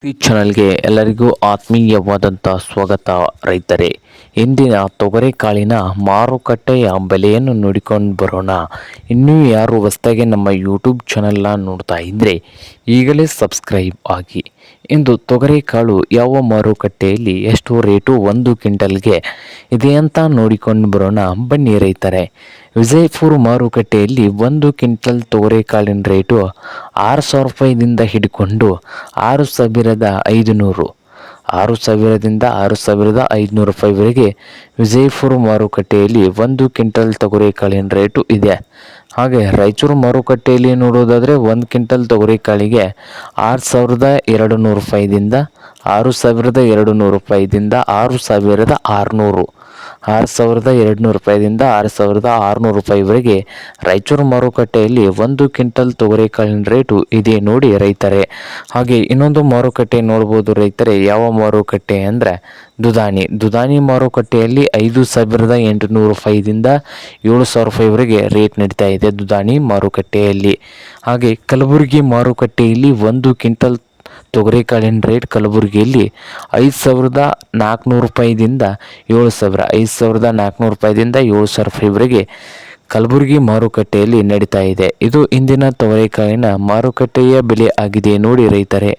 ಈ ಚಾನಲ್ಗೆ ಎಲ್ಲರಿಗೂ ಆತ್ಮೀಯವಾದಂಥ ಸ್ವಾಗತ ರೈತರೇ. ಇಂದಿನ ತೊಗರಿಕಾಳಿನ ಮಾರುಕಟ್ಟೆಯ ಬೆಲೆಯನ್ನು ನೋಡಿಕೊಂಡು ಬರೋಣ. ಇನ್ನೂ ಯಾರು ಹೊಸದಾಗಿ ನಮ್ಮ ಯೂಟ್ಯೂಬ್ ಚಾನಲ್ನ ನೋಡ್ತಾ ಇದ್ದರೆ ಈಗಲೇ ಸಬ್ಸ್ಕ್ರೈಬ್ ಆಗಿ. ಇಂದು ತೊಗರಿಕಾಳು ಯಾವ ಮಾರುಕಟ್ಟೆಯಲ್ಲಿ ಎಷ್ಟು ರೇಟು ಒಂದು ಕ್ವಿಂಟಲ್ಗೆ ಇದೆ ಅಂತ ನೋಡಿಕೊಂಡು ಬರೋಣ ಬನ್ನಿ ರೈತರೇ. ವಿಜಯಪುರ ಮಾರುಕಟ್ಟೆಯಲ್ಲಿ ಒಂದು ಕ್ವಿಂಟಲ್ ತೊಗರಿಕಾಳಿನ ರೇಟು 6,000 ರೂಪಾಯಿದಿಂದ ಹಿಡ್ಕೊಂಡು 6,500 6,000ದಿಂದ 6,500 ರೂಪಾಯಿವರೆಗೆ ವಿಜಯಪುರ ಮಾರುಕಟ್ಟೆಯಲ್ಲಿ ಒಂದು ಕ್ವಿಂಟಲ್ ತೊಗರಿಕಾಳಿನ ರೇಟು ಇದೆ. ಹಾಗೆ ರಾಯಚೂರು ಮಾರುಕಟ್ಟೆಯಲ್ಲಿ ನೋಡೋದಾದರೆ ಒಂದು ಕ್ವಿಂಟಲ್ ತೊಗರಿಕಾಳಿಗೆ 6,200 ರೂಪಾಯಿದಿಂದ 6,200 ರೂಪಾಯಿದಿಂದ 6,600 6,200 ರೂಪಾಯಿದಿಂದ 6,600 ರೂಪಾಯಿವರೆಗೆ ರಾಯಚೂರು ಮಾರುಕಟ್ಟೆಯಲ್ಲಿ ಒಂದು ಕ್ವಿಂಟಲ್ ತೊಗರಿಕಾಳಿನ ರೇಟು ಇದೆ ನೋಡಿ ರೈತರೇ. ಹಾಗೆ ಇನ್ನೊಂದು ಮಾರುಕಟ್ಟೆ ನೋಡ್ಬೋದು ರೈತರೇ. ಯಾವ ಮಾರುಕಟ್ಟೆ ಅಂದರೆ ದುದಾನಿ ಮಾರುಕಟ್ಟೆಯಲ್ಲಿ 5,800 ರೂಪಾಯಿದಿಂದ 7,000 ರೂಪಾಯಿವರೆಗೆ ರೇಟ್ ನಡೀತಾ ಇದೆ ದುದಾನಿ ಮಾರುಕಟ್ಟೆಯಲ್ಲಿ. ಹಾಗೆ ಕಲಬುರಗಿ ಮಾರುಕಟ್ಟೆಯಲ್ಲಿ ಒಂದು ಕ್ವಿಂಟಲ್ ತೊಗರಿಕಾಳಿನ ರೇಟ್ ಕಲಬುರಗಿಯಲ್ಲಿ 5,400 ರೂಪಾಯಿದಿಂದ 7,000 5,400 ರೂಪಾಯಿದಿಂದ 7,000 ರೂಪಾಯಿವರೆಗೆ ಕಲಬುರಗಿ ಮಾರುಕಟ್ಟೆಯಲ್ಲಿ ನಡೀತಾ ಇದೆ. ಇದು ಇಂದಿನ ತೊಗರಿಕಾಳಿನ ಮಾರುಕಟ್ಟೆಯ ಬೆಲೆ ಆಗಿದೆ ನೋಡಿ ರೈತರೇ.